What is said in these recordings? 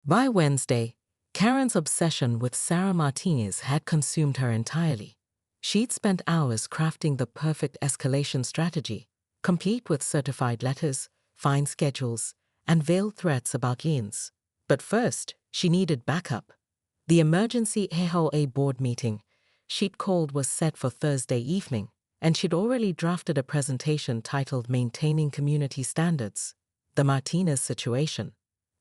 By Wednesday, Karen's obsession with Sarah Martinez had consumed her entirely. She'd spent hours crafting the perfect escalation strategy, complete with certified letters, fine schedules, and veiled threats about liens. But first, she needed backup. The emergency HOA board meeting she'd called was set for Thursday evening, and she'd already drafted a presentation titled Maintaining Community Standards: The Martinez Situation.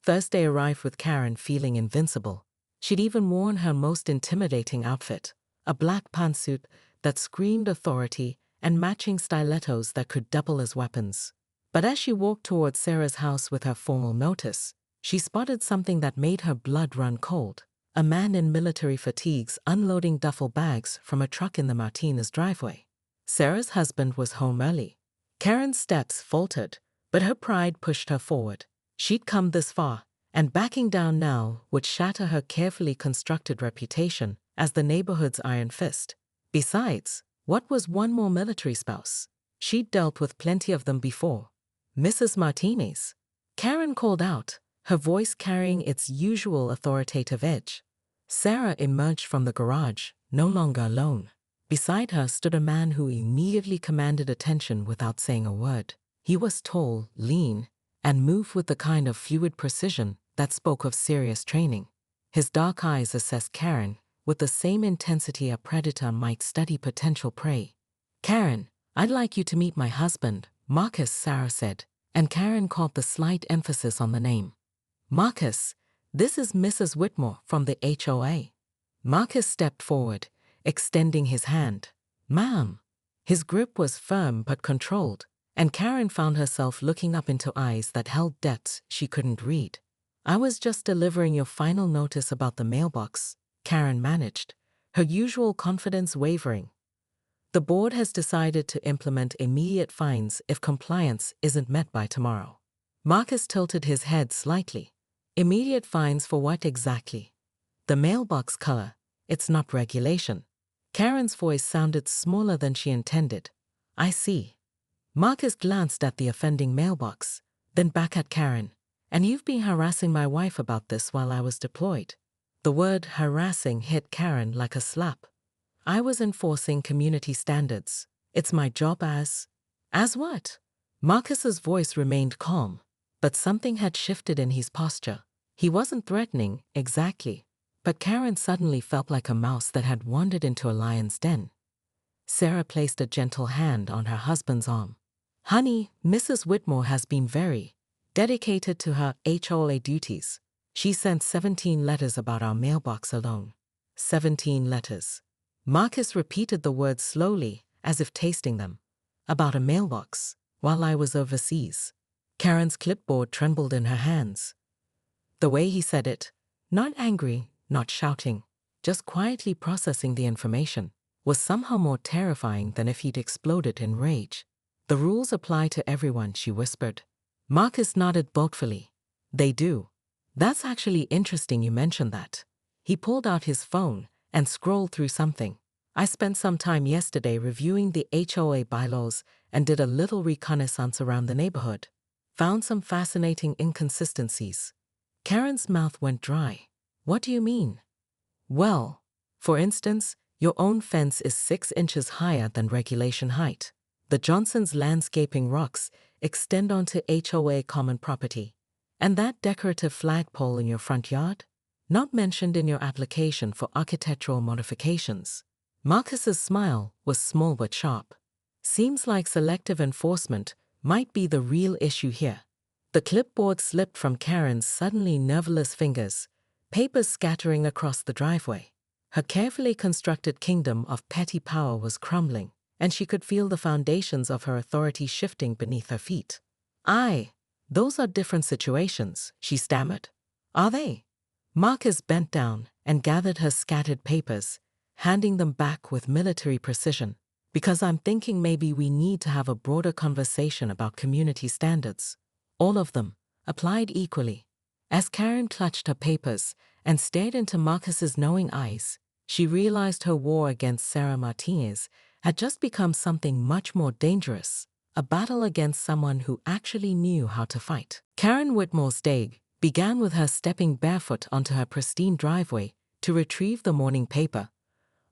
Thursday arrived with Karen feeling invincible. She'd even worn her most intimidating outfit, a black pantsuit that screamed authority and matching stilettos that could double as weapons. But as she walked towards Sarah's house with her formal notice, she spotted something that made her blood run cold: a man in military fatigues unloading duffel bags from a truck in the Martinez driveway. Sarah's husband was home early. Karen's steps faltered, but her pride pushed her forward. She'd come this far, and backing down now would shatter her carefully constructed reputation as the neighborhood's iron fist. Besides, what was one more military spouse? She'd dealt with plenty of them before. Mrs. Martinez, Karen called out, her voice carrying its usual authoritative edge. Sarah emerged from the garage, no longer alone. Beside her stood a man who immediately commanded attention without saying a word. He was tall, lean, and moved with the kind of fluid precision that spoke of serious training. His dark eyes assessed Karen with the same intensity a predator might study potential prey. "Karen, I'd like you to meet my husband, Marcus," Sarah said, and Karen caught the slight emphasis on the name. "Marcus, this is Mrs. Whitmore from the HOA." Marcus stepped forward, extending his hand. "Ma'am." His grip was firm but controlled, and Karen found herself looking up into eyes that held depths she couldn't read. "I was just delivering your final notice about the mailbox," Karen managed, her usual confidence wavering. "The board has decided to implement immediate fines if compliance isn't met by tomorrow." Marcus tilted his head slightly. "Immediate fines for what exactly?" "The mailbox color. It's not regulation." Karen's voice sounded smaller than she intended. "I see." Marcus glanced at the offending mailbox, then back at Karen. "And you've been harassing my wife about this while I was deployed." The word harassing hit Karen like a slap. "I was enforcing community standards. It's my job as..." "As what?" Marcus's voice remained calm, but something had shifted in his posture. He wasn't threatening, exactly, but Karen suddenly felt like a mouse that had wandered into a lion's den. Sarah placed a gentle hand on her husband's arm. "Honey, Mrs. Whitmore has been very dedicated to her HOA duties. She sent 17 letters about our mailbox alone." 17 letters. Marcus repeated the words slowly, as if tasting them. "About a mailbox, while I was overseas." Karen's clipboard trembled in her hands. The way he said it, not angry, not shouting, just quietly processing the information, was somehow more terrifying than if he'd exploded in rage. "The rules apply to everyone," she whispered. Marcus nodded thoughtfully. "They do. That's actually interesting you mentioned that." He pulled out his phone and scrolled through something. "I spent some time yesterday reviewing the HOA bylaws and did a little reconnaissance around the neighborhood. Found some fascinating inconsistencies." Karen's mouth went dry. "What do you mean?" "Well, for instance, your own fence is 6 inches higher than regulation height. The Johnson's landscaping rocks extend onto HOA common property. And that decorative flagpole in your front yard? Not mentioned in your application for architectural modifications." Marcus's smile was small but sharp. "Seems like selective enforcement might be the real issue here." The clipboard slipped from Karen's suddenly nerveless fingers, papers scattering across the driveway. Her carefully constructed kingdom of petty power was crumbling, and she could feel the foundations of her authority shifting beneath her feet. Those are different situations," she stammered. "Are they?" Marcus bent down and gathered her scattered papers, handing them back with military precision. "Because I'm thinking maybe we need to have a broader conversation about community standards. All of them, applied equally." As Karen clutched her papers and stared into Marcus's knowing eyes, she realized her war against Sarah Martinez had just become something much more dangerous, a battle against someone who actually knew how to fight. Karen Whitmore's day began with her stepping barefoot onto her pristine driveway to retrieve the morning paper,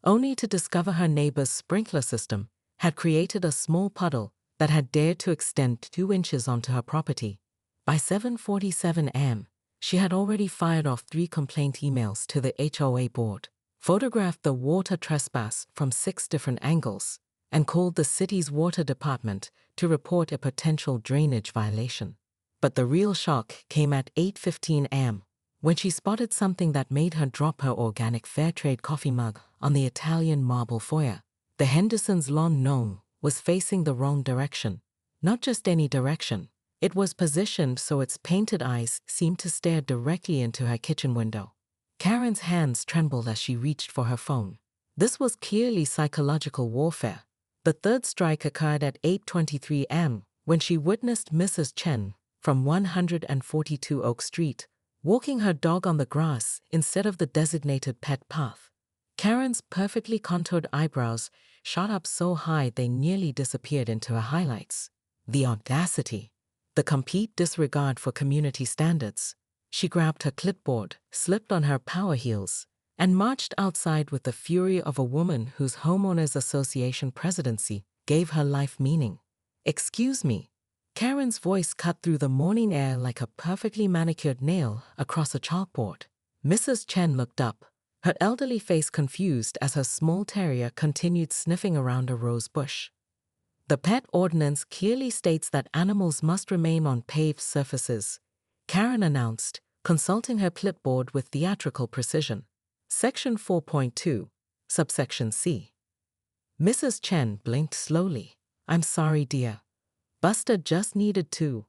only to discover her neighbor's sprinkler system had created a small puddle that had dared to extend 2 inches onto her property. By 7:47 am, she had already fired off 3 complaint emails to the HOA board, photographed the water trespass from 6 different angles, and called the city's water department to report a potential drainage violation. But the real shock came at 8:15 am, when she spotted something that made her drop her organic Fairtrade coffee mug on the Italian marble foyer. The Henderson's lawn gnome was facing the wrong direction. Not just any direction. It was positioned so its painted eyes seemed to stare directly into her kitchen window. Karen's hands trembled as she reached for her phone. This was clearly psychological warfare. The third strike occurred at 8:23 am, when she witnessed Mrs. Chen from 142 Oak Street walking her dog on the grass instead of the designated pet path. Karen's perfectly contoured eyebrows shot up so high they nearly disappeared into her highlights. The audacity, the complete disregard for community standards. She grabbed her clipboard, slipped on her power heels, and marched outside with the fury of a woman whose homeowners association presidency gave her life meaning. "Excuse me." Karen's voice cut through the morning air like a perfectly manicured nail across a chalkboard. Mrs. Chen looked up, her elderly face confused as her small terrier continued sniffing around a rose bush. "The pet ordinance clearly states that animals must remain on paved surfaces," Karen announced, consulting her clipboard with theatrical precision. Section 4.2, subsection C. Mrs. Chen blinked slowly. "I'm sorry, dear. Buster just needed to.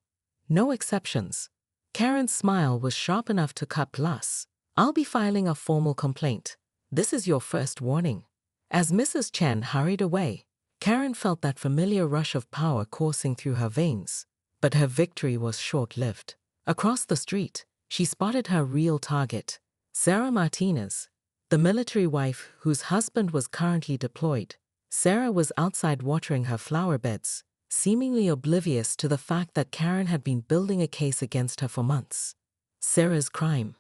No exceptions." Karen's smile was sharp enough to cut glass. "I'll be filing a formal complaint. This is your first warning." As Mrs. Chen hurried away, Karen felt that familiar rush of power coursing through her veins. But her victory was short-lived. Across the street, she spotted her real target, Sarah Martinez, the military wife whose husband was currently deployed. Sarah was outside watering her flower beds, seemingly oblivious to the fact that Karen had been building a case against her for months. Sarah's crime.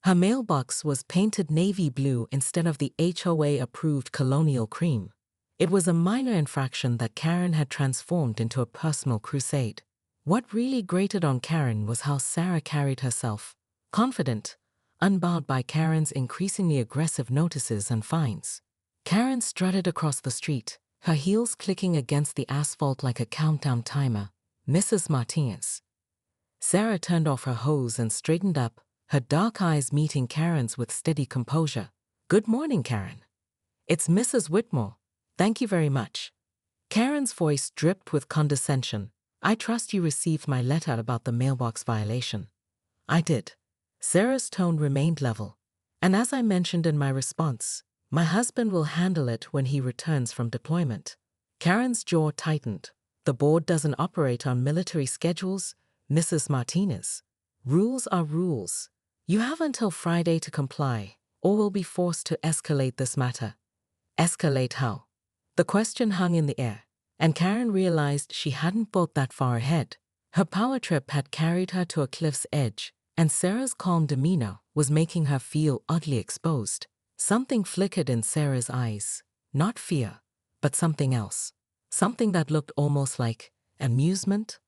Her mailbox was painted navy blue instead of the HOA-approved colonial cream. It was a minor infraction that Karen had transformed into a personal crusade. What really grated on Karen was how Sarah carried herself, confident, unbowed by Karen's increasingly aggressive notices and fines. Karen strutted across the street, her heels clicking against the asphalt like a countdown timer. "Mrs. Martinez." Sarah turned off her hose and straightened up, her dark eyes meeting Karen's with steady composure. "Good morning, Karen. It's Mrs. Whitmore. Thank you very much." Karen's voice dripped with condescension. "I trust you received my letter about the mailbox violation." "I did." Sarah's tone remained level. "And as I mentioned in my response, my husband will handle it when he returns from deployment." Karen's jaw tightened. "The board doesn't operate on military schedules, Mrs. Martinez. Rules are rules. You have until Friday to comply, or will be forced to escalate this matter." Escalate how? The question hung in the air, and Karen realized she hadn't thought that far ahead. Her power trip had carried her to a cliff's edge, and Sarah's calm demeanor was making her feel oddly exposed. Something flickered in Sarah's eyes. Not fear, but something else. Something that looked almost like amusement.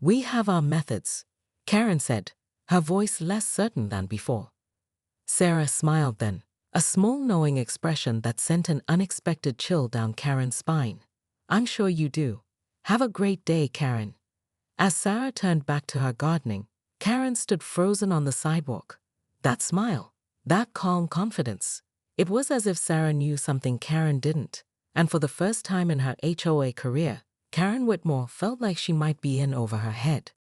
"We have our methods," Karen said, her voice less certain than before. Sarah smiled then, a small knowing expression that sent an unexpected chill down Karen's spine. "I'm sure you do. Have a great day, Karen." As Sarah turned back to her gardening, Karen stood frozen on the sidewalk. That smile, that calm confidence. It was as if Sarah knew something Karen didn't, and for the first time in her HOA career, Karen Whitmore felt like she might be in over her head.